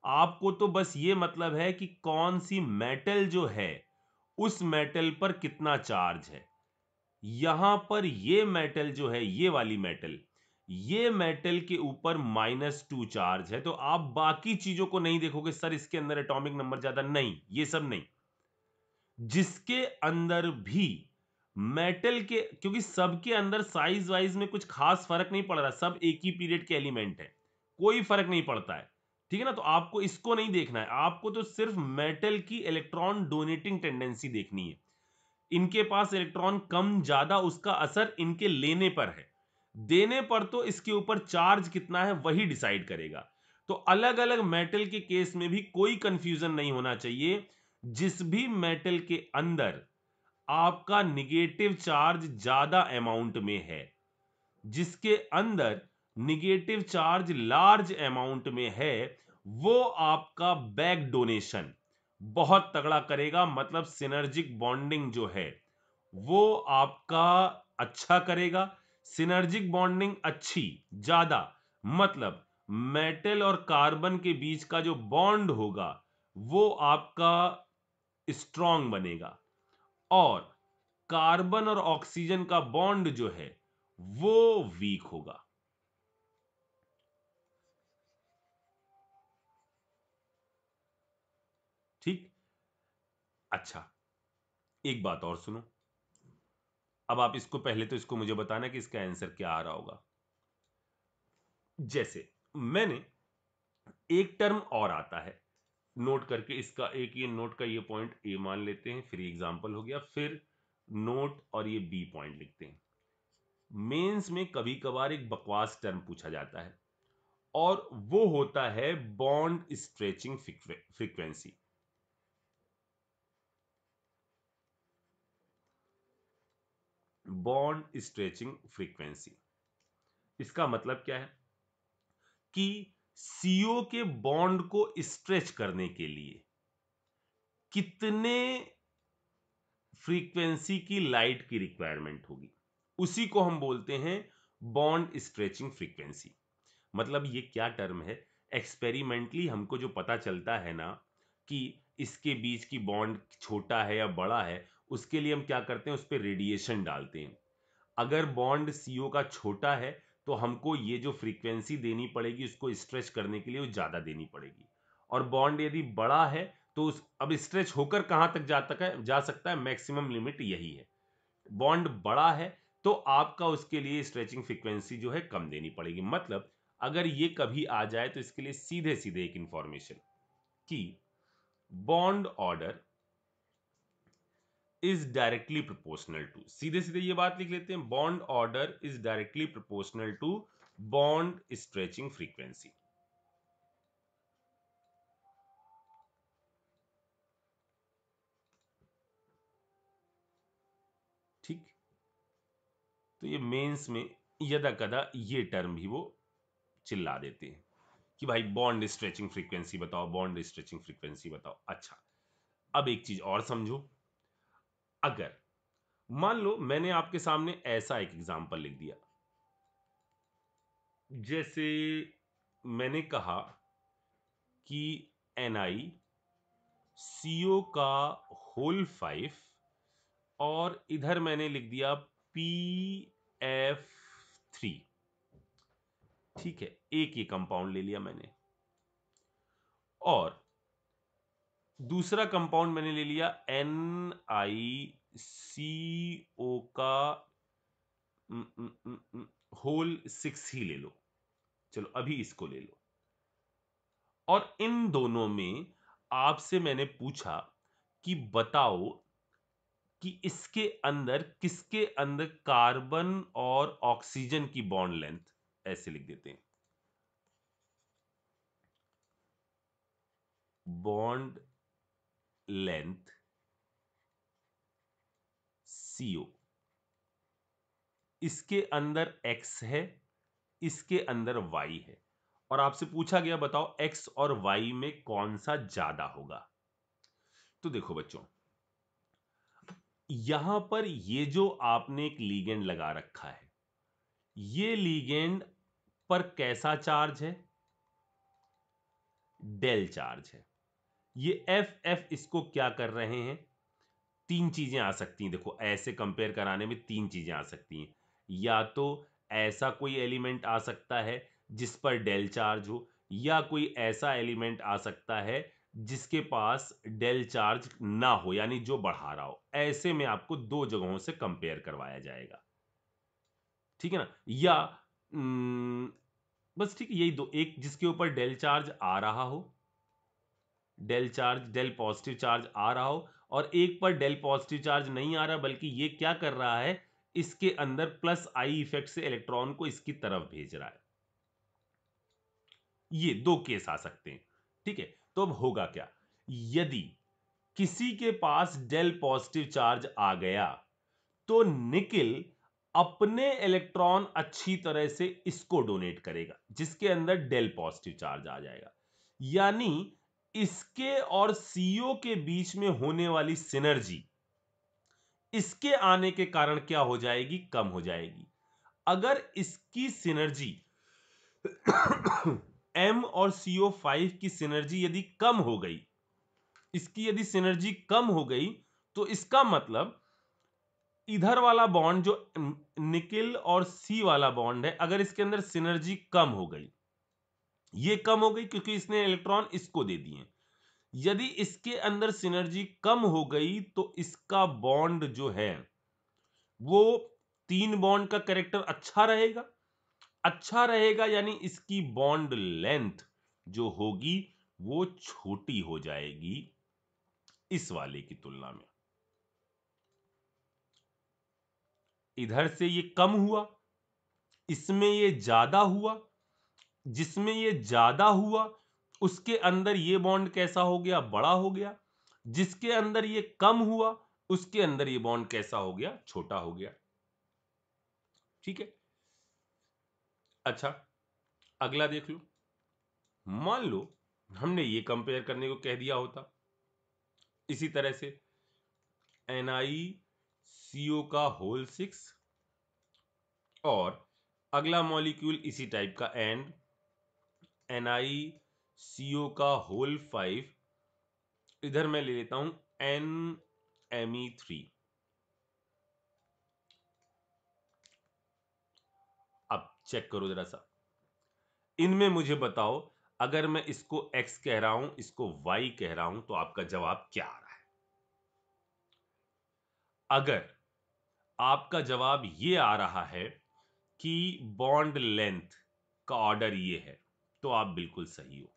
आपको तो बस ये मतलब है कि कौन सी मेटल जो है उस मेटल पर कितना चार्ज है। यहां पर ये मेटल जो है, ये वाली मेटल, ये मेटल के ऊपर -2 चार्ज है। तो आप बाकी चीजों को नहीं देखोगे, सर इसके अंदर एटॉमिक नंबर ज्यादा, नहीं, ये सब नहीं। जिसके अंदर भी मेटल के, क्योंकि सबके अंदर साइज वाइज में कुछ खास फर्क नहीं पड़ रहा, सब एक ही पीरियड के एलिमेंट है, कोई फर्क नहीं पड़ता है। ठीक है ना। तो आपको इसको नहीं देखना है, आपको तो सिर्फ मेटल की इलेक्ट्रॉन डोनेटिंग टेंडेंसी देखनी है। इनके पास इलेक्ट्रॉन कम ज्यादा, उसका असर इनके लेने पर है, देने पर तो इसके ऊपर चार्ज कितना है वही डिसाइड करेगा। तो अलग अलग मेटल के केस में भी कोई कंफ्यूजन नहीं होना चाहिए। जिस भी मेटल के अंदर आपका निगेटिव चार्ज ज्यादा अमाउंट में है, जिसके अंदर निगेटिव चार्ज लार्ज अमाउंट में है, वो आपका बैक डोनेशन, बहुत तगड़ा करेगा, मतलब सिनर्जिक बॉन्डिंग जो है वो आपका अच्छा करेगा। सिनर्जिक बॉन्डिंग अच्छी ज्यादा, मतलब मेटल और कार्बन के बीच का जो बॉन्ड होगा वो आपका स्ट्रॉन्ग बनेगा, और कार्बन और ऑक्सीजन का बॉन्ड जो है वो वीक होगा। ठीक। अच्छा, एक बात और सुनो। अब आप इसको, पहले तो इसको मुझे बताना कि इसका आंसर क्या आ रहा होगा। जैसे मैंने एक टर्म और आता है, नोट करके इसका एक, ये नोट का ये पॉइंट ए मान लेते हैं, फिर एग्जांपल हो गया, फिर नोट और ये बी पॉइंट लिखते हैं। मेंस में कभी कभार एक बकवास टर्म पूछा जाता है, और वो होता है bond stretching frequency. Bond stretching frequency, इसका मतलब क्या है कि सीओ के बॉन्ड को स्ट्रेच करने के लिए कितने फ्रीक्वेंसी की लाइट की रिक्वायरमेंट होगी, उसी को हम बोलते हैं बॉन्ड स्ट्रेचिंग फ्रीक्वेंसी। मतलब ये क्या टर्म है, एक्सपेरिमेंटली हमको जो पता चलता है ना कि इसके बीच की बॉन्ड छोटा है या बड़ा है, उसके लिए हम क्या करते हैं, उस पर रेडिएशन डालते हैं। अगर बॉन्ड सीओ का छोटा है तो हमको ये जो फ्रीक्वेंसी देनी पड़ेगी उसको स्ट्रेच करने के लिए वो ज्यादा देनी पड़ेगी, और बॉन्ड यदि बड़ा है तो उस, अब स्ट्रेच होकर कहां तक जा सकता है, मैक्सिमम लिमिट यही है। बॉन्ड बड़ा है तो आपका उसके लिए स्ट्रेचिंग फ्रीक्वेंसी जो है कम देनी पड़ेगी। मतलब अगर ये कभी आ जाए तो इसके लिए सीधे सीधे एक इंफॉर्मेशन कि bond order is directly proportional to, सीधे सीधे ये बात लिख लेते हैं, bond order is directly proportional to bond stretching frequency. ठीक। तो ये मेंस में यदा कदा ये टर्म भी वो चिल्ला देते हैं कि भाई बॉन्ड स्ट्रेचिंग फ्रीक्वेंसी बताओ, बॉन्ड स्ट्रेचिंग फ्रीक्वेंसी बताओ। अच्छा, अब एक चीज और समझो। अगर मान लो मैंने आपके सामने ऐसा एक एग्जांपल लिख दिया, जैसे मैंने कहा कि NiCO का होल 5, और इधर मैंने लिख दिया PF3। ठीक है, एक ही कंपाउंड ले लिया मैंने, और दूसरा कंपाउंड मैंने ले लिया NiCO का होल 6 ही ले लो। चलो अभी इसको ले लो, और इन दोनों में आपसे मैंने पूछा कि बताओ कि इसके अंदर किसके अंदर कार्बन और ऑक्सीजन की बॉन्ड लेंथ, ऐसे लिख देते हैं, बॉन्ड लेंथ CO, इसके अंदर X है, इसके अंदर Y है, और आपसे पूछा गया बताओ X और Y में कौन सा ज्यादा होगा। तो देखो बच्चों, यहां पर ये जो आपने एक लीगेंड लगा रखा है, ये लीगेंड पर कैसा चार्ज है, डेल चार्ज है। ये एफ इसको क्या कर रहे हैं, तीन चीजें आ सकती हैं, देखो ऐसे कंपेयर कराने में तीन चीजें आ सकती हैं। या तो ऐसा कोई एलिमेंट आ सकता है जिस पर डेल चार्ज हो, या कोई ऐसा एलिमेंट आ सकता है जिसके पास डेल चार्ज ना हो, यानी जो बढ़ा रहा हो। ऐसे में आपको दो जगहों से कंपेयर करवाया जाएगा, ठीक है ना। या बस ठीक है, यही दो, एक जिसके ऊपर डेल चार्ज आ रहा हो, डेल पॉजिटिव चार्ज आ रहा हो, और एक पर डेल पॉजिटिव चार्ज नहीं आ रहा, बल्कि ये क्या कर रहा है, इसके अंदर प्लस आई इफेक्ट से इलेक्ट्रॉन को इसकी तरफ भेज रहा है। ये दो केस आ सकते हैं, ठीक है। तो अब होगा क्या, यदि किसी के पास डेल पॉजिटिव चार्ज आ गया तो निकिल अपने इलेक्ट्रॉन अच्छी तरह से इसको डोनेट करेगा जिसके अंदर डेल पॉजिटिव चार्ज आ जाएगा। यानी इसके और CO के बीच में होने वाली सिनर्जी इसके आने के कारण क्या हो जाएगी? कम हो जाएगी। अगर इसकी सिनर्जी M और CO5 की सिनर्जी यदि कम हो गई, इसकी यदि सिनर्जी कम हो गई, तो इसका मतलब इधर वाला बॉन्ड जो निकिल और C वाला बॉन्ड है, अगर इसके अंदर सिनर्जी कम हो गई, ये कम हो गई क्योंकि इसने इलेक्ट्रॉन इसको दे दिए। यदि इसके अंदर सिनर्जी कम हो गई तो इसका बॉन्ड जो है वो 3 बॉन्ड का कैरेक्टर अच्छा रहेगा, यानी इसकी बॉन्ड लेंथ जो होगी वो छोटी हो जाएगी इस वाले की तुलना में। इधर से ये कम हुआ, इसमें ये ज्यादा हुआ, जिसमें ये ज्यादा हुआ उसके अंदर ये बॉन्ड कैसा हो गया? बड़ा हो गया। जिसके अंदर ये कम हुआ उसके अंदर ये बॉन्ड कैसा हो गया? छोटा हो गया। ठीक है। अच्छा, अगला देख लो। मान लो हमने ये कंपेयर करने को कह दिया होता, इसी तरह से NiCO का होल 6 और अगला मॉलिक्यूल इसी टाइप का एंड NiCO का होल 5, इधर मैं ले लेता हूं NMe3। अब चेक करो जरा सा, इनमें मुझे बताओ, अगर मैं इसको X कह रहा हूं, इसको Y कह रहा हूं, तो आपका जवाब क्या आ रहा है? अगर आपका जवाब ये आ रहा है कि बॉन्ड लेंथ का ऑर्डर ये है, तो आप बिल्कुल सही हो।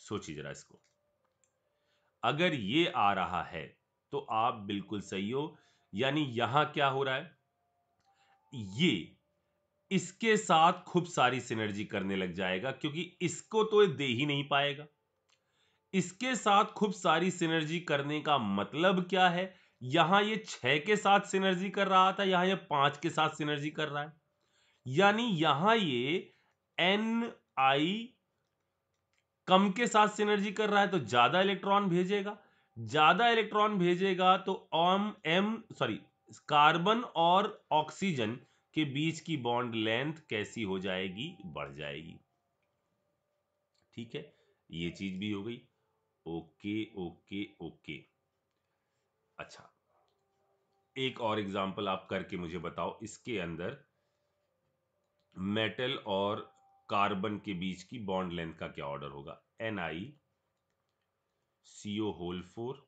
सोचिए जरा इसको, अगर ये आ रहा है तो आप बिल्कुल सही हो। यानी यहां क्या हो रहा है? ये इसके साथ खूब सारी सिनर्जी करने लग जाएगा, क्योंकि इसको तो ये दे ही नहीं पाएगा। इसके साथ खूब सारी सिनर्जी करने का मतलब क्या है? यहां ये 6 के साथ सिनर्जी कर रहा था, यहां ये 5 के साथ सिनर्जी कर रहा है। यानी यहां ये Ni कम के साथ सिनर्जी कर रहा है, तो ज्यादा इलेक्ट्रॉन भेजेगा। ज्यादा इलेक्ट्रॉन भेजेगा तो कार्बन और ऑक्सीजन के बीच की बॉन्ड लेंथ कैसी हो जाएगी? बढ़ जाएगी। ठीक है, ये चीज भी हो गई। Okay okay okay. अच्छा, एक और एग्जांपल आप करके मुझे बताओ, इसके अंदर मेटल और कार्बन के बीच की बॉन्ड लेंथ का क्या ऑर्डर होगा? NiCO होल 4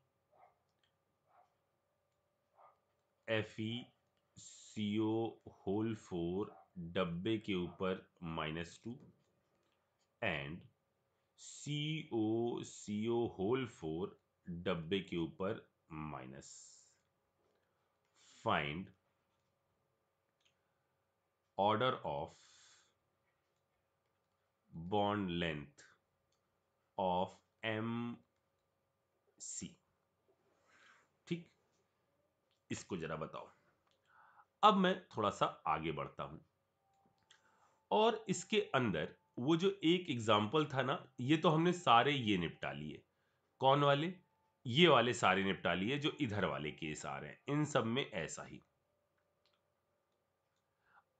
FeCO होल 4 डब्बे के ऊपर -2 एंड CO होल 4 डब्बे के ऊपर minus. Find order of bond length of MC। ठीक, इसको जरा बताओ। अब मैं थोड़ा सा आगे बढ़ता हूं और इसके अंदर वो जो एक एग्जाम्पल था ना, ये तो हमने सारे ये निपटा लिए। कौन वाले? ये वाले सारे निपटा लिए जो इधर वाले केस आ रहे हैं, इन सब में ऐसा ही।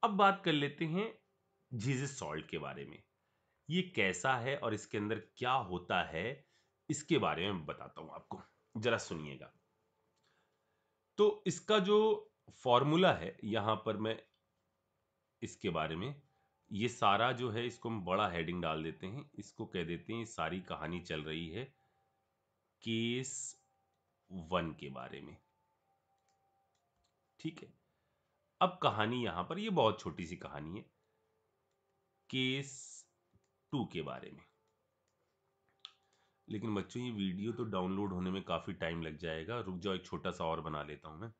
अब बात कर लेते हैं जीसस सॉल्ट के बारे में। ये कैसा है और इसके अंदर क्या होता है, इसके बारे में बताता हूं आपको, जरा सुनिएगा। तो इसका जो फॉर्मूला है, यहां पर मैं इसके बारे में, ये सारा जो है इसको हम बड़ा हेडिंग डाल देते हैं, इसको कह देते हैं सारी कहानी चल रही है केस 1 के बारे में। ठीक है, अब कहानी यहां पर ये बहुत छोटी सी कहानी है केस 2 के बारे में। लेकिन बच्चों, ये वीडियो तो डाउनलोड होने में काफी टाइम लग जाएगा, रुक जाओ, एक छोटा सा और बना लेता हूं मैं।